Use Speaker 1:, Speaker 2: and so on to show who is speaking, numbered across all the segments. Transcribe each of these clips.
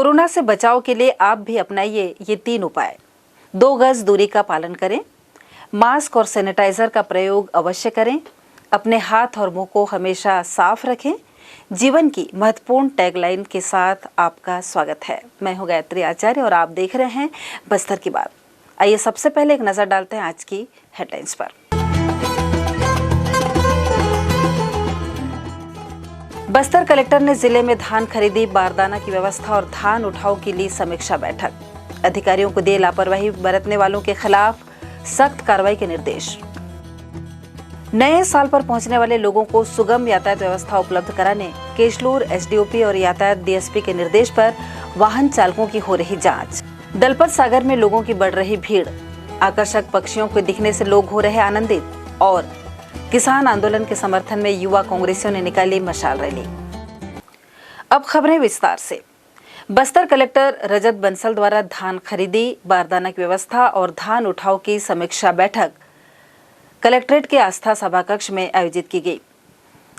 Speaker 1: Corona से बचाव के लिए आप भी अपनाइए ये 3 उपाय। 2 गज दूरी का पालन करें, मास्क और सैनिटाइजर का प्रयोग अवश्य करें, अपने हाथ और मुंह को हमेशा साफ रखें। जीवन की महत्वपूर्ण टैगलाइन के साथ आपका स्वागत है। मैं हूं गायत्री आचार्य और आप देख रहे हैं बस्तर की बात। आइए सबसे पहले एक नजर डालते हैं आज की हेडलाइंस पर। बस्तर कलेक्टर ने जिले में धान खरीदी, बारदाना की व्यवस्था और धान उठाव की ली समीक्षा बैठक। अधिकारियों को दिए लापरवाही बरतने वालों के खिलाफ सख्त कार्रवाई के निर्देश। नए साल पर पहुंचने वाले लोगों को सुगम यातायात व्यवस्था उपलब्ध कराने केशलूर एसडीओपी और यातायात डीएसपी के निर्देश पर वाहन चालकों की हो रही जांच। दलपत सागर में लोगों की बढ़ रही भीड़, आकर्षक पक्षियों के दिखने से लोग हो रहे आनंदित। और किसान आंदोलन के समर्थन में युवा कांग्रेसियों ने निकाली मशाल रैली। अब खबरें विस्तार से। बस्तर कलेक्टर रजत बंसल द्वारा धान खरीदी, बारदाना की व्यवस्था और धान उठाव की समीक्षा बैठक कलेक्ट्रेट के आस्था सभा कक्ष में आयोजित की गई।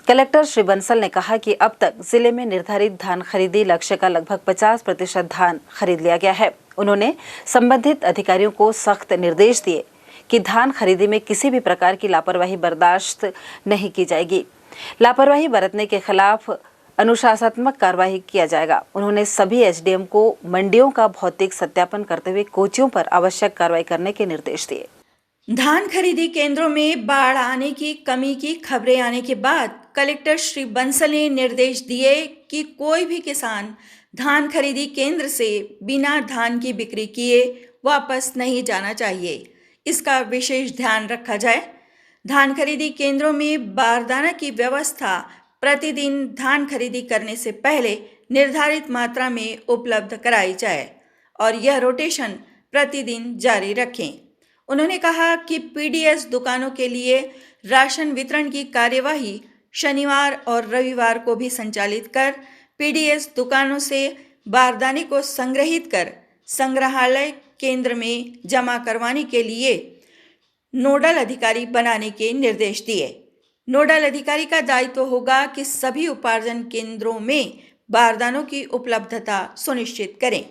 Speaker 1: कलेक्टर श्री बंसल ने कहा कि अब तक जिले में निर्धारित धान खरीदी लक्ष्य का लगभग 50% धान खरीद लिया गया है। उन्होंने संबंधित अधिकारियों को सख्त निर्देश दिए कि धान खरीदी में किसी भी प्रकार की लापरवाही बर्दाश्त नहीं की जाएगी। लापरवाही बरतने के खिलाफ अनुशासनात्मक कार्रवाई किया जाएगा। उन्होंने सभी एसडीएम को मंडियों का भौतिक सत्यापन करते हुए कोचियों पर आवश्यक कार्रवाई करने के निर्देश दिए।
Speaker 2: धान खरीदी केंद्रों में बाढ़ आने की कमी की खबरें आने के बाद कलेक्टर श्री बंसल ने निर्देश दिए कि कोई भी किसान धान खरीदी केंद्र से बिना धान की बिक्री किए वापस नहीं जाना चाहिए। इसका विशेष ध्यान रखा जाए। धान खरीदी केंद्रों में बारदाना की व्यवस्था प्रतिदिन धान खरीदी करने से पहले निर्धारित मात्रा में उपलब्ध कराई जाए और यह रोटेशन प्रतिदिन जारी रखें। उन्होंने कहा कि पीडीएस दुकानों के लिए राशन वितरण की कार्यवाही शनिवार और रविवार को भी संचालित कर पीडीएस दुकानों से बारदाने को संग्रहित कर संग्रहालय केंद्र में जमा करवाने के लिए नोडल अधिकारी बनाने के निर्देश दिए। नोडल अधिकारी का दायित्व होगा कि सभी उपार्जन केंद्रों में बारदानों की उपलब्धता सुनिश्चित करें।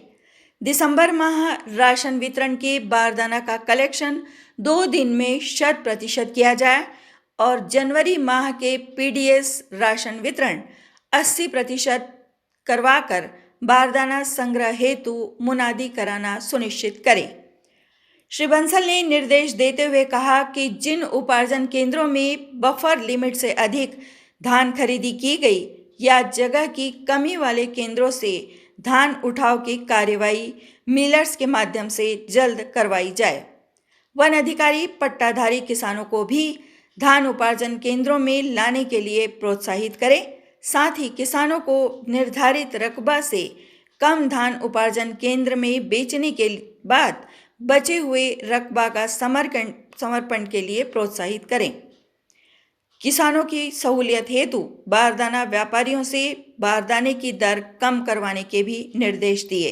Speaker 2: दिसंबर माह राशन वितरण के बारदाना का कलेक्शन 2 दिन में 100% किया जाए और जनवरी माह के पीडीएस राशन वितरण 80% करवाकर बारदाना संग्रह हेतु मुनादी कराना सुनिश्चित करें। श्री बंसल ने निर्देश देते हुए कहा कि जिन उपार्जन केंद्रों में बफर लिमिट से अधिक धान खरीदी की गई या जगह की कमी वाले केंद्रों से धान उठाव की कार्यवाही मिलर्स के माध्यम से जल्द करवाई जाए। वन अधिकारी पट्टाधारी किसानों को भी धान उपार्जन केंद्रों में लाने के लिए प्रोत्साहित करें। साथ ही किसानों को निर्धारित रकबा से कम धान उपार्जन केंद्र में बेचने के बाद बचे हुए रकबा का समर्पण के लिए प्रोत्साहित करें। किसानों की सहूलियत हेतु बारदाना व्यापारियों से बारदाने की दर कम करवाने के भी निर्देश दिए।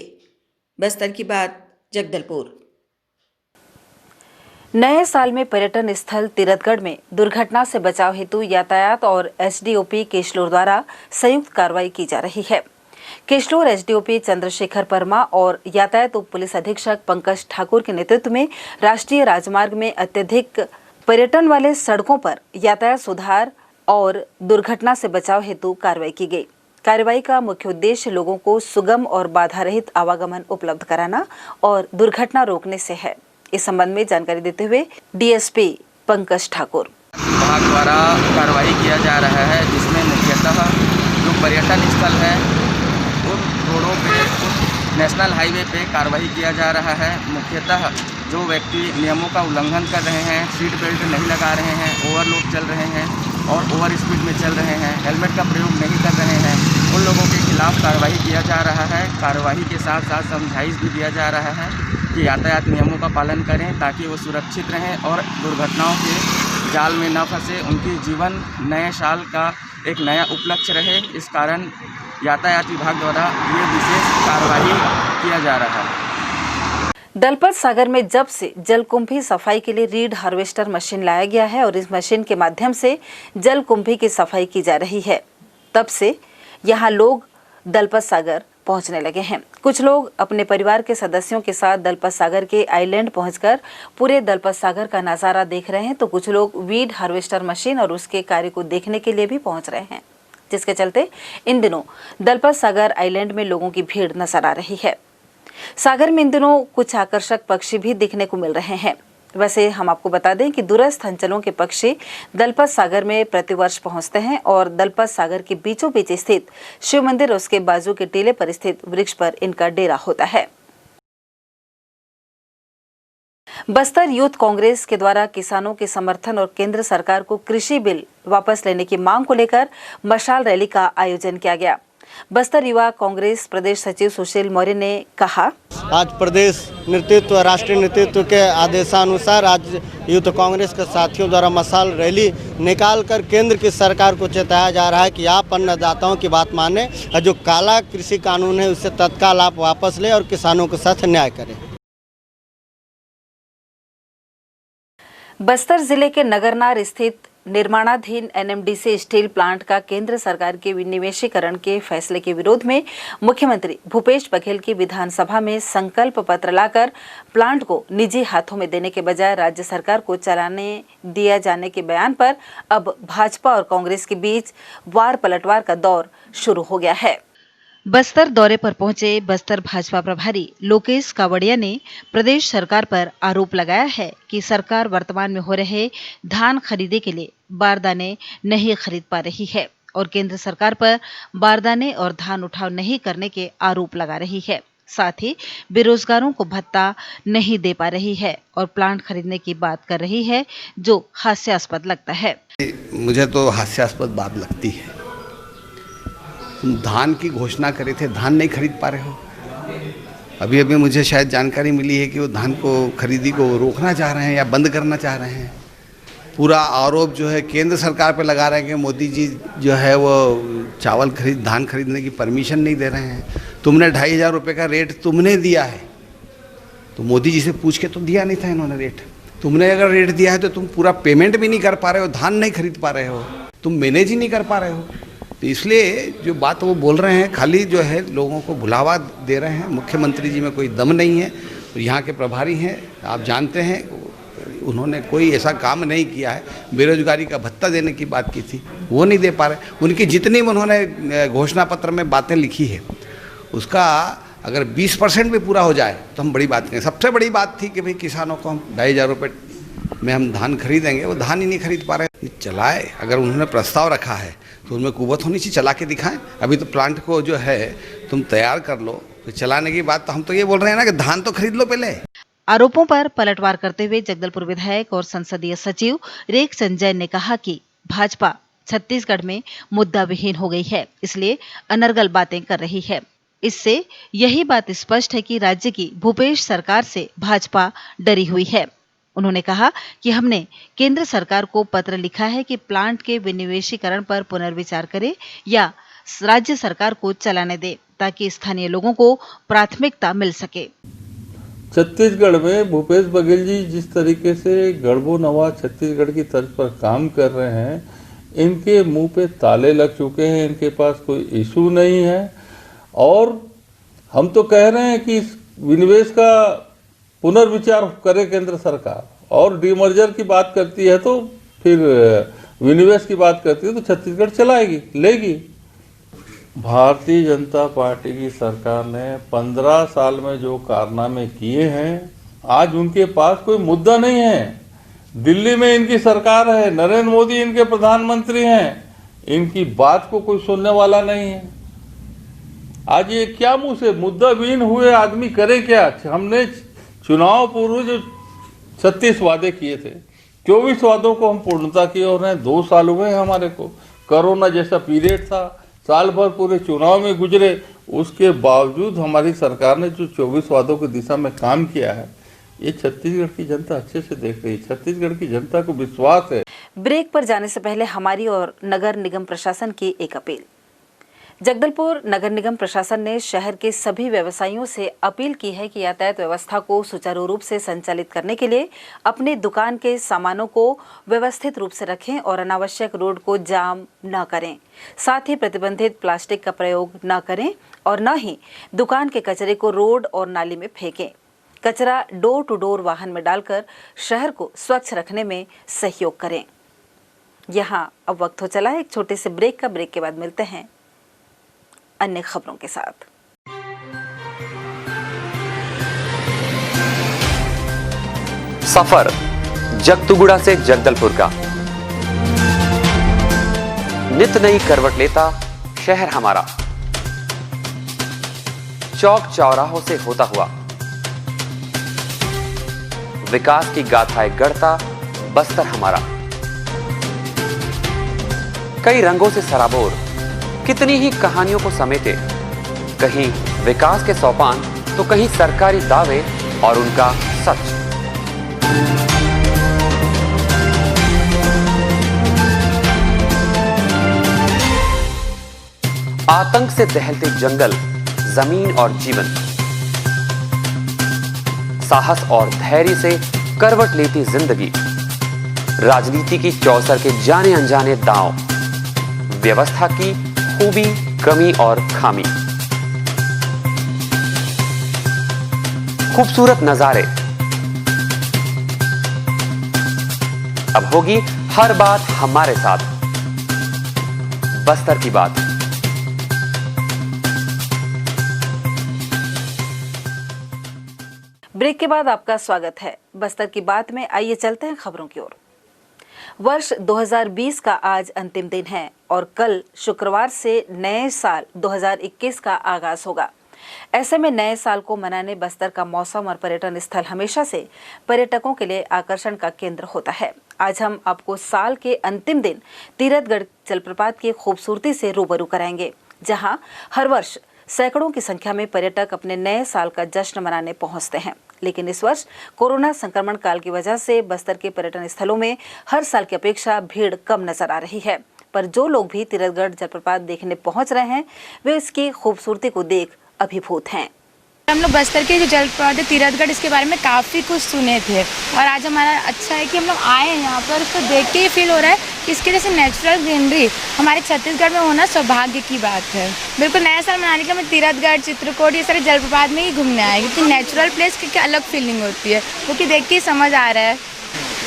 Speaker 2: बस्तर की बात, जगदलपुर।
Speaker 1: नए साल में पर्यटन स्थल तीरथगढ़ में दुर्घटना से बचाव हेतु यातायात और एसडीओपी केशलूर द्वारा संयुक्त कार्रवाई की जा रही है। केशलूर एसडीओपी चंद्रशेखर वर्मा और यातायात उप पुलिस अधीक्षक पंकज ठाकुर के नेतृत्व में राष्ट्रीय राजमार्ग में अत्यधिक पर्यटन वाले सड़कों पर यातायात सुधार और दुर्घटना से बचाव हेतु कार्रवाई की गई। कार्रवाई का मुख्य उद्देश्य लोगों को सुगम और बाधा रहित आवागमन उपलब्ध कराना और दुर्घटना रोकने से है। इस संबंध में जानकारी देते हुए डीएसपी पंकज ठाकुर,
Speaker 3: विभाग द्वारा कार्रवाई किया जा रहा है, जिसमें मुख्यतः जो पर्यटन स्थल है उन रोडों पे, उन नेशनल हाईवे पे कार्रवाई किया जा रहा है। मुख्यतः जो व्यक्ति नियमों का उल्लंघन कर रहे हैं, सीट बेल्ट नहीं लगा रहे हैं, ओवरलोड चल रहे हैं और ओवर स्पीड में चल रहे हैं, हेलमेट का प्रयोग नहीं कर रहे हैं, उन लोगों के खिलाफ कार्रवाई किया जा रहा है। कार्रवाई के साथ साथ समझाइश भी दिया जा रहा है कि यातायात नियमों का पालन करें ताकि वो सुरक्षित रहें और दुर्घटनाओं के जाल में न फंसे। उनकी जीवन नए साल का एक नया उपलक्ष्य रहे, इस कारण यातायात विभाग द्वारा ये विशेष कार्रवाई किया जा रहा है।
Speaker 1: दलपत सागर में जब से जलकुंभी सफाई के लिए रीड हार्वेस्टर मशीन लाया गया है और इस मशीन के माध्यम से जलकुंभी की सफाई की जा रही है, तब से यहाँ लोग दलपत सागर पहुंचने लगे हैं। कुछ लोग अपने परिवार के सदस्यों के साथ दलपत सागर के आइलैंड पहुंचकर पूरे दलपत सागर का नजारा देख रहे हैं, तो कुछ लोग वीड हार्वेस्टर मशीन और उसके कार्य को देखने के लिए भी पहुंच रहे हैं, जिसके चलते इन दिनों दलपत सागर आइलैंड में लोगों की भीड़ नजर आ रही है। सागर में इन दिनों कुछ आकर्षक पक्षी भी दिखने को मिल रहे हैं। वैसे हम आपको बता दें कि दूरस्थ अंचलों के पक्षी दलपत सागर में प्रतिवर्ष पहुंचते हैं और दलपत सागर के बीचों बीच स्थित शिव मंदिर और उसके बाजू के टीले पर स्थित वृक्ष पर इनका डेरा होता है। बस्तर यूथ कांग्रेस के द्वारा किसानों के समर्थन और केंद्र सरकार को कृषि बिल वापस लेने की मांग को लेकर मशाल रैली का आयोजन किया गया। बस्तर युवा कांग्रेस प्रदेश सचिव सुशील मौर्य ने कहा,
Speaker 4: आज प्रदेश नेतृत्व राष्ट्रीय नेतृत्व के आदेशानुसार आज यूथ कांग्रेस के साथियों द्वारा मशाल रैली निकालकर केंद्र की सरकार को चेताया जा रहा है कि आप अन्नदाताओं की बात माने और जो काला कृषि कानून है उससे तत्काल आप वापस लें और किसानों के साथ न्याय करें।
Speaker 1: बस्तर जिले के नगरनार स्थित निर्माणाधीन एनएमडीसी स्टील प्लांट का केंद्र सरकार के विनिवेशीकरण के फैसले के विरोध में मुख्यमंत्री भूपेश बघेल की विधानसभा में संकल्प पत्र लाकर प्लांट को निजी हाथों में देने के बजाय राज्य सरकार को चलाने दिया जाने के बयान पर अब भाजपा और कांग्रेस के बीच वार पलटवार का दौर शुरू हो गया है। बस्तर दौरे पर पहुंचे बस्तर भाजपा प्रभारी लोकेश कावड़िया ने प्रदेश सरकार पर आरोप लगाया है कि सरकार वर्तमान में हो रहे धान खरीदे के लिए बारदाने नहीं खरीद पा रही है और केंद्र सरकार पर बारदाने और धान उठाव नहीं करने के आरोप लगा रही है। साथ ही बेरोजगारों को भत्ता नहीं दे पा रही है और प्लांट खरीदने की बात कर रही है, जो हास्यास्पद लगता है।
Speaker 5: मुझे तो हास्यास्पद बात लगती है। तुम धान की घोषणा करे थे, धान नहीं खरीद पा रहे हो। अभी अभी मुझे शायद जानकारी मिली है कि वो धान को खरीदी को रोकना चाह रहे हैं या बंद करना चाह रहे हैं। पूरा आरोप जो है केंद्र सरकार पे लगा रहे हैं कि मोदी जी जो है वो धान खरीदने की परमिशन नहीं दे रहे हैं। तुमने 2,500 रुपये का रेट तुमने दिया है, तो मोदी जी से पूछ के तो दिया नहीं था इन्होंने रेट। तुमने अगर रेट दिया है तो तुम पूरा पेमेंट भी नहीं कर पा रहे हो, धान नहीं खरीद पा रहे हो, तुम मैनेज ही नहीं कर पा रहे हो। तो इसलिए जो बात वो बोल रहे हैं खाली जो है लोगों को भुलावा दे रहे हैं। मुख्यमंत्री जी में कोई दम नहीं है। तो यहाँ के प्रभारी हैं, आप जानते हैं, उन्होंने कोई ऐसा काम नहीं किया है। बेरोजगारी का भत्ता देने की बात की थी, वो नहीं दे पा रहे। उनकी जितनी उन्होंने घोषणा पत्र में बातें लिखी है उसका अगर 20% भी पूरा हो जाए तो हम बड़ी बात करें। सबसे बड़ी बात थी कि भाई किसानों को हम 2,500 रुपये में हम धान खरीदेंगे, वो धान ही नहीं खरीद पा रहे। चलाए, अगर उन्होंने प्रस्ताव रखा है तो उनमें कुव्वत होनी चाहिए, चला के दिखाएं। अभी तो प्लांट को जो है तुम तैयार कर लो, फिर चलाने की बात। तो हम तो ये बोल रहे हैं ना कि धान तो खरीद लो पहले।
Speaker 1: आरोपों पर पलटवार करते हुए जगदलपुर विधायक और संसदीय सचिव रेख संजय ने कहा कि भाजपा छत्तीसगढ़ में मुद्दा विहीन हो गई है, इसलिए अनर्गल बातें कर रही है। इससे यही बात स्पष्ट है कि राज्य की भूपेश सरकार से भाजपा डरी हुई है। उन्होंने कहा कि हमने केंद्र सरकार को पत्र लिखा है कि प्लांट के विनिवेशीकरण पर पुनर्विचार करे या राज्य सरकार को चलाने दे, ताकि स्थानीय लोगों को प्राथमिकता मिल सके।
Speaker 6: छत्तीसगढ़ में भूपेश बघेल जी जिस तरीके से गढ़बो नवा छत्तीसगढ़ की तर्ज पर काम कर रहे हैं, इनके मुंह पे ताले लग चुके हैं। इनके पास कोई इशू नहीं है और हम तो कह रहे हैं कि इस विनिवेश का पुनर्विचार करे केंद्र सरकार। और डीमर्जर की बात करती है तो फिर विनिवेश की बात करती है तो छत्तीसगढ़ चलाएगी, लेगी। भारतीय जनता पार्टी की सरकार ने 15 साल में जो कारनामे किए हैं, आज उनके पास कोई मुद्दा नहीं है। दिल्ली में इनकी सरकार है, नरेंद्र मोदी इनके प्रधानमंत्री हैं, इनकी बात को कोई सुनने वाला नहीं है। आज ये क्या मुंह से मुद्दा विहीन हुए आदमी करे क्या? हमने चुनाव पूर्व जो 36 वादे किए थे, 24 वादों को हम पूर्णता किए और 2 साल हुए हैं हमारे को। कोरोना जैसा पीरियड था, साल भर पूरे चुनाव में गुजरे, उसके बावजूद हमारी सरकार ने जो 24 वादों की दिशा में काम किया है, ये छत्तीसगढ़ की जनता अच्छे से देख रही है। छत्तीसगढ़ की जनता को विश्वास है।
Speaker 1: ब्रेक पर जाने से पहले हमारी और नगर निगम प्रशासन की एक अपील। जगदलपुर नगर निगम प्रशासन ने शहर के सभी व्यवसायियों से अपील की है कि यातायात व्यवस्था को सुचारू रूप से संचालित करने के लिए अपनी दुकान के सामानों को व्यवस्थित रूप से रखें और अनावश्यक रोड को जाम न करें। साथ ही प्रतिबंधित प्लास्टिक का प्रयोग न करें और न ही दुकान के कचरे को रोड और नाली में फेंकें। कचरा डोर टू डोर वाहन में डालकर शहर को स्वच्छ रखने में सहयोग करें। यहाँ अब वक्त हो चला है एक छोटे से ब्रेक का। ब्रेक के बाद मिलते हैं अन्य खबरों के साथ।
Speaker 7: सफर जगतुगुड़ा से जगदलपुर का नित नई करवट लेता शहर हमारा, चौक चौराहों से होता हुआ विकास की गाथाएं गढ़ता बस्तर हमारा। कई रंगों से सराबोर कितनी ही कहानियों को समेटे, कहीं विकास के सोपान तो कहीं सरकारी दावे और उनका सच। आतंक से दहलते जंगल, जमीन और जीवन, साहस और धैर्य से करवट लेती जिंदगी, राजनीति की चौसर के जाने अनजाने दांव, व्यवस्था की खूबी, कमी और खामी, खूबसूरत नजारे। अब होगी हर बात हमारे साथ, बस्तर की बात।
Speaker 1: ब्रेक के बाद आपका स्वागत है बस्तर की बात में। आइए चलते हैं खबरों की ओर। वर्ष 2020 का आज अंतिम दिन है और कल शुक्रवार से नए साल 2021 का आगाज होगा। ऐसे में नए साल को मनाने बस्तर का मौसम और पर्यटन स्थल हमेशा से पर्यटकों के लिए आकर्षण का केंद्र होता है। आज हम आपको साल के अंतिम दिन तीरथगढ़ जलप्रपात की खूबसूरती से रूबरू कराएंगे, जहां हर वर्ष सैकड़ों की संख्या में पर्यटक अपने नए साल का जश्न मनाने पहुंचते हैं। लेकिन इस वर्ष कोरोना संक्रमण काल की वजह से बस्तर के पर्यटन स्थलों में हर साल की अपेक्षा भीड़ कम नजर आ रही है। पर जो लोग भी तीरथगढ़ जलप्रपात देखने पहुंच रहे हैं वे इसकी खूबसूरती को देख अभिभूत हैं।
Speaker 8: हम लोग बस्तर के जो जलप्रपात है तीरथगढ़, इसके बारे में काफ़ी कुछ सुने थे और आज हमारा अच्छा है कि हम लोग आए हैं यहाँ पर। उसको देख के ही फील हो रहा है कि इसके जैसे नेचुरल ग्रीनरी हमारे छत्तीसगढ़ में होना सौभाग्य की बात है। बिल्कुल नया साल मनाने के लिए मैं तीरथगढ़, चित्रकूट ये सारे जलप्रपात में ही घूमने आए, क्योंकि नेचुरल प्लेस की अलग फीलिंग होती है, वो कि देख के ही समझ आ रहा है।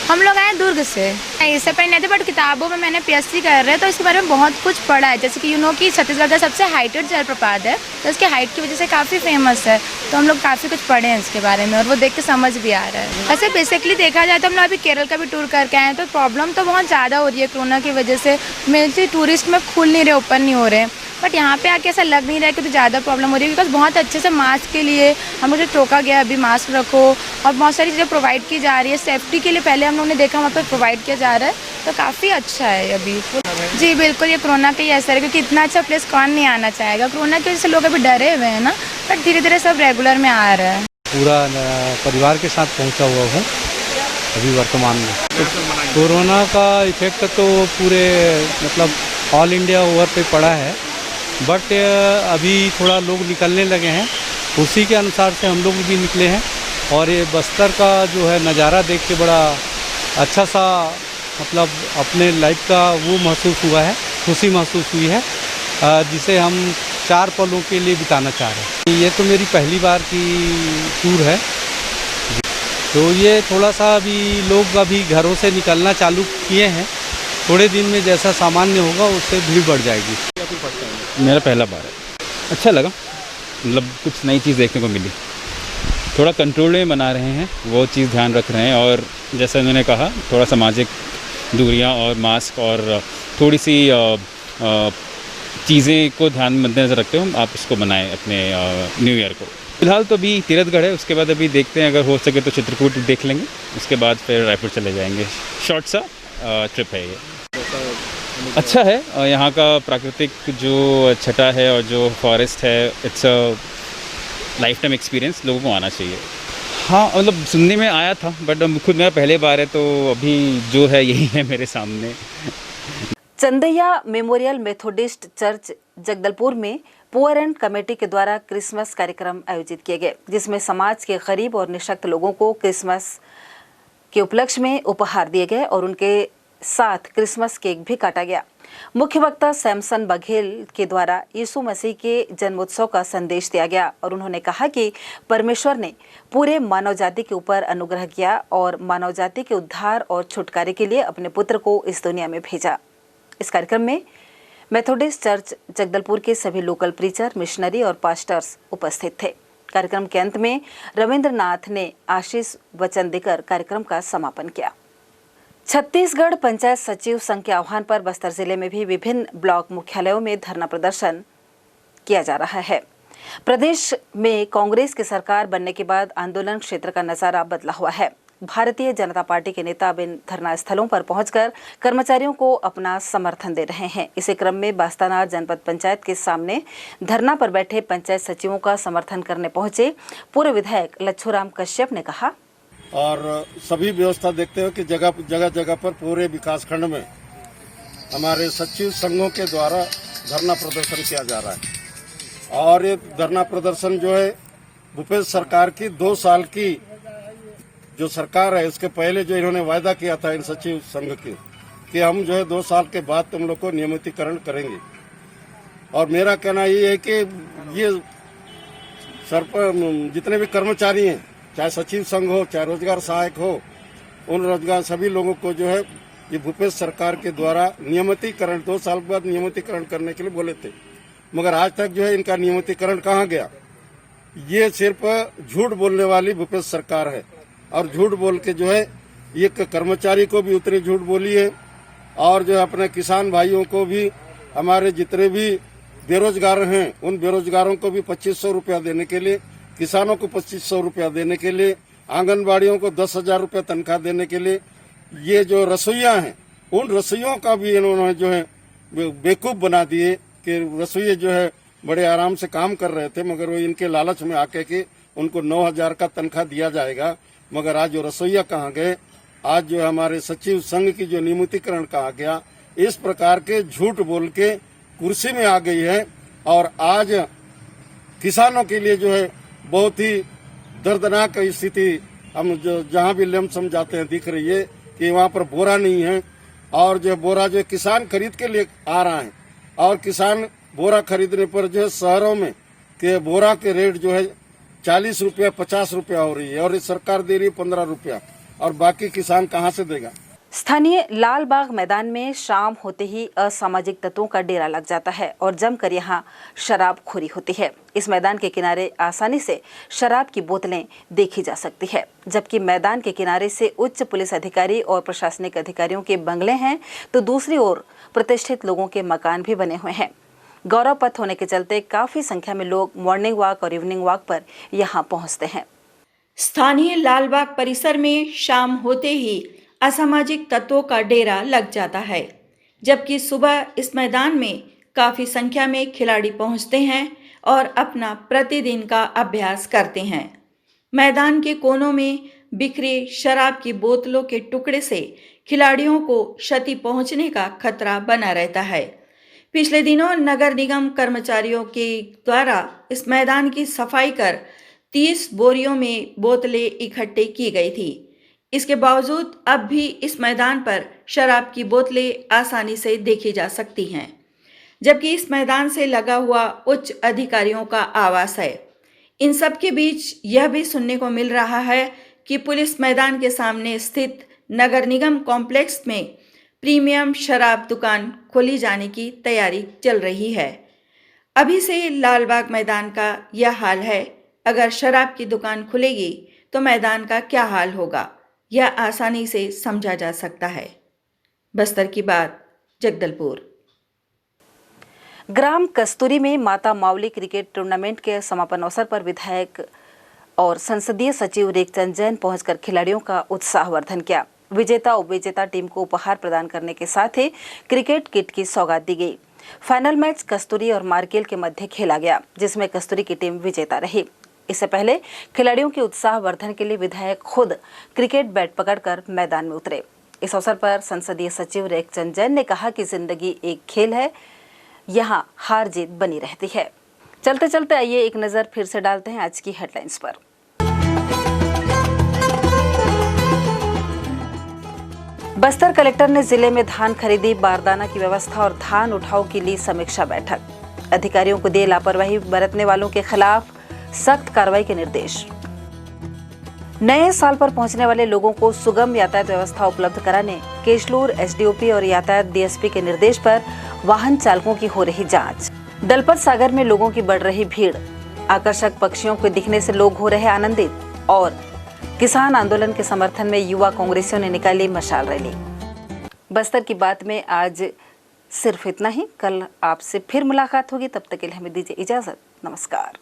Speaker 8: हम लोग आए दुर्ग से, इससे पहले नहीं थे, बट किताबों में मैंने पीएचडी कर रहे हैं तो इसके बारे में बहुत कुछ पढ़ा है। जैसे कि कि छत्तीसगढ़ का सबसे हाइटेड जलप्रपात है, तो इसके हाइट की वजह से काफ़ी फेमस है, तो हम लोग काफ़ी कुछ पढ़े हैं इसके बारे में और वो देख के समझ भी आ रहा है। वैसे बेसिकली देखा जाए तो हम लोग अभी केरल का भी टूर करके आए हैं, तो प्रॉब्लम तो बहुत ज़्यादा हो रही है कोरोना की वजह से। मेनली टूरिस्ट में खुल नहीं रहे, ओपन नहीं हो रहे, बट यहाँ पे आके ऐसा लग नहीं रहा है कि तो ज़्यादा प्रॉब्लम हो रही है, बिकॉज बहुत अच्छे से मास्क के लिए हम लोग टोका गया अभी मास्क रखो और बहुत सारी चीज़ें प्रोवाइड की जा रही है। सेफ्टी के लिए पहले हम लोगों ने देखा वहाँ पर प्रोवाइड किया जा रहा है, तो काफ़ी अच्छा है अभी। जी बिल्कुल, ये कोरोना का ही असर है, क्योंकि इतना अच्छा प्लेस कौन नहीं आना चाहेगा। कोरोना की वजह से लोग अभी डरे हुए हैं ना, बट धीरे धीरे सब रेगुलर में आ रहा है।
Speaker 9: पूरा परिवार के साथ पहुँचा हुआ हूँ अभी वर्तमान में। तो कोरोना का इफेक्ट तो पूरे मतलब ऑल इंडिया ओवर पे पड़ा है, बट अभी थोड़ा लोग निकलने लगे हैं, उसी के अनुसार से हम लोग भी निकले हैं और ये बस्तर का जो है नज़ारा देख के बड़ा अच्छा सा मतलब अपने लाइफ का वो महसूस हुआ है, खुशी महसूस हुई है, जिसे हम 4 पलों के लिए बिताना चाह रहे हैं। ये तो मेरी पहली बार की टूर है, तो ये थोड़ा सा अभी लोग अभी घरों से निकलना चालू किए हैं। थोड़े दिन में जैसा सामान्य होगा उससे भीड़ बढ़ जाएगी।
Speaker 10: मेरा पहला बार है, अच्छा लगा, मतलब कुछ नई चीज़ देखने को मिली। थोड़ा कंट्रोल में मना रहे हैं, वो चीज़ ध्यान रख रहे हैं, और जैसा उन्होंने कहा थोड़ा सामाजिक दूरियां और मास्क और थोड़ी सी चीज़ें को ध्यान में मद्देनजर रखते हुए आप इसको मनाएं अपने न्यू ईयर को। फिलहाल तो अभी तीरथगढ़ है, उसके बाद अभी देखते हैं, अगर हो सके तो चित्रकूट देख लेंगे, उसके बाद फिर रायपुर चले जाएंगे। शॉर्ट सा ट्रिप है ये। अच्छा है, यहाँ का प्राकृतिक जो छटा है और जो फॉरेस्ट है, it's a life time experience, लोगों को आना चाहिए। हाँ मतलब सुनने में आया था, बट खुद मेरा पहले बार है, तो अभी जो है यही है मेरे सामने।
Speaker 1: Chandaiya memorial Methodist church Jagdalpur में पुअर एंड कमेटी के द्वारा क्रिसमस कार्यक्रम आयोजित किए गए, जिसमें समाज के गरीब और निःशक्त लोगों को क्रिसमस के उपलक्ष्य में उपहार दिए गए और उनके साथ क्रिसमस केक भी काटा गया। मुख्य वक्ता सैमसन बघेल के द्वारा यीशु मसीह के जन्मोत्सव का संदेश दिया गया और उन्होंने कहा कि परमेश्वर ने पूरे मानव जाति के ऊपर अनुग्रह किया और मानव जाति के उद्धार और छुटकारे के लिए अपने पुत्र को इस दुनिया में भेजा। इस कार्यक्रम में मेथोडिस्ट चर्च जगदलपुर के सभी लोकल प्रीचर, मिशनरी और पास्टर्स उपस्थित थे। कार्यक्रम के अंत में रविंद्रनाथ ने आशीष वचन देकर कार्यक्रम का समापन किया। छत्तीसगढ़ पंचायत सचिव संघ के आह्वान पर बस्तर जिले में भी विभिन्न ब्लॉक मुख्यालयों में धरना प्रदर्शन किया जा रहा है। प्रदेश में कांग्रेस की सरकार बनने के बाद आंदोलन क्षेत्र का नजारा बदला हुआ है। भारतीय जनता पार्टी के नेता अब इन धरना स्थलों पर पहुंचकर कर्मचारियों को अपना समर्थन दे रहे हैं। इसी क्रम में बास्तानार जनपद पंचायत के सामने धरना पर बैठे पंचायत सचिवों का समर्थन करने पहुंचे पूर्व विधायक लच्छूराम कश्यप ने कहा,
Speaker 11: और सभी व्यवस्था देखते हो कि जगह पर पूरे विकासखंड में हमारे सचिव संघों के द्वारा धरना प्रदर्शन किया जा रहा है। और ये धरना प्रदर्शन जो है भूपेश सरकार की 2 साल की जो सरकार है, इसके पहले जो इन्होंने वायदा किया था इन सचिव संघ की कि हम जो है 2 साल के बाद तुम लोग को नियमितीकरण करेंगे। और मेरा कहना ये है कि ये जितने भी कर्मचारी हैं, चाहे सचिव संघ हो, चाहे रोजगार सहायक हो, उन रोजगार सभी लोगों को जो है ये भूपेश सरकार के द्वारा नियमितीकरण 2 साल बाद नियमितीकरण करने के लिए बोले थे, मगर आज तक जो है इनका नियमितीकरण कहाँ गया। ये सिर्फ झूठ बोलने वाली भूपेश सरकार है और झूठ बोल के जो है ये कर्मचारी को भी उतनी झूठ बोली है और जो है अपने किसान भाइयों को भी, हमारे जितने भी बेरोजगार हैं उन बेरोजगारों को भी 2500 रुपया देने के लिए, किसानों को 2500 रुपया देने के लिए, आंगनबाड़ियों को 10,000 रुपया तनख्वाह देने के लिए, ये जो रसोइया हैं उन रसोइयों का भी इन्होंने जो है बेवकूफ बना दिए कि रसोइये जो है बड़े आराम से काम कर रहे थे, मगर वो इनके लालच में आके कि उनको 9,000 का तनख्वाह दिया जाएगा। मगर आज जो रसोइया कहाँ गए, आज जो हमारे सचिव संघ की जो नियमितीकरण कहाँ गया। इस प्रकार के झूठ बोल के कुर्सी में आ गई है और आज किसानों के लिए जो है बहुत ही दर्दनाक स्थिति हम जो जहाँ भी लमसम जाते हैं दिख रही है कि वहाँ पर बोरा नहीं है और जो बोरा जो किसान खरीद के लिए आ रहा है और किसान बोरा खरीदने पर जो है शहरों में के बोरा के रेट जो है 40 रुपया 50 रुपया हो रही है और सरकार दे रही है 15 रुपया, और बाकी किसान कहाँ से देगा।
Speaker 1: स्थानीय लाल बाग मैदान में शाम होते ही असामाजिक तत्वों का डेरा लग जाता है और जमकर यहाँ शराबखोरी होती है। इस मैदान के किनारे आसानी से शराब की बोतलें देखी जा सकती है, जबकि मैदान के किनारे से उच्च पुलिस अधिकारी और प्रशासनिक अधिकारियों के बंगले हैं, तो दूसरी ओर प्रतिष्ठित लोगों के मकान भी बने हुए हैं। गौरव पथ होने के चलते काफी संख्या में लोग मॉर्निंग वॉक और इवनिंग वॉक पर यहाँ पहुँचते हैं।
Speaker 2: स्थानीय लालबाग परिसर में शाम होते ही असामाजिक तत्वों का डेरा लग जाता है, जबकि सुबह इस मैदान में काफी संख्या में खिलाड़ी पहुंचते हैं और अपना प्रतिदिन का अभ्यास करते हैं। मैदान के कोनों में बिखरे शराब की बोतलों के टुकड़े से खिलाड़ियों को क्षति पहुंचने का खतरा बना रहता है। पिछले दिनों नगर निगम कर्मचारियों के द्वारा इस मैदान की सफाई कर 30 बोरियों में बोतलें इकट्ठे की गई थी। इसके बावजूद अब भी इस मैदान पर शराब की बोतलें आसानी से देखी जा सकती हैं, जबकि इस मैदान से लगा हुआ उच्च अधिकारियों का आवास है। इन सब के बीच यह भी सुनने को मिल रहा है कि पुलिस मैदान के सामने स्थित नगर निगम कॉम्प्लेक्स में प्रीमियम शराब दुकान खोली जाने की तैयारी चल रही है। अभी से लालबाग मैदान का यह हाल है। अगर शराब की दुकान खुलेगी तो मैदान का क्या हाल होगा, यह आसानी से समझा जा सकता है। बस्तर की बात, जगदलपुर।
Speaker 1: ग्राम कस्तूरी में माता मावली क्रिकेट टूर्नामेंट के समापन अवसर पर विधायक और संसदीय सचिव रेखचंद जैन पहुंचकर खिलाड़ियों का उत्साहवर्धन किया। विजेता उपविजेता टीम को उपहार प्रदान करने के साथ ही क्रिकेट किट की सौगात दी गई। फाइनल मैच कस्तूरी और मार्केल के मध्य खेला गया, जिसमें कस्तूरी की टीम विजेता रही। इससे पहले खिलाड़ियों के उत्साहवर्धन के लिए विधायक खुद क्रिकेट बैट पकड़कर मैदान में उतरे। इस अवसर पर संसदीय सचिव रेखचंद जैन ने कहा कि जिंदगी एक खेल है, यहाँ हार जीत बनी रहती है। चलते चलते आइए एक नजर फिर से डालते हैं आज की हेडलाइंस पर। बस्तर कलेक्टर ने जिले में धान खरीदी, बारदाना की व्यवस्था और धान उठाव की ली समीक्षा बैठक। अधिकारियों को दिए लापरवाही बरतने वालों के खिलाफ सख्त कार्रवाई के निर्देश। नए साल पर पहुंचने वाले लोगों को सुगम यातायात व्यवस्था उपलब्ध कराने केशलूर एसडीओपी और यातायात डीएसपी के निर्देश पर वाहन चालकों की हो रही जांच। दलपत सागर में लोगों की बढ़ रही भीड़, आकर्षक पक्षियों के दिखने से लोग हो रहे आनंदित। और किसान आंदोलन के समर्थन में युवा कांग्रेसियों ने निकाली मशाल रैली। बस्तर की बात में आज सिर्फ इतना ही। कल आपसे फिर मुलाकात होगी, तब तक के लिए हमें दीजिए इजाजत। नमस्कार।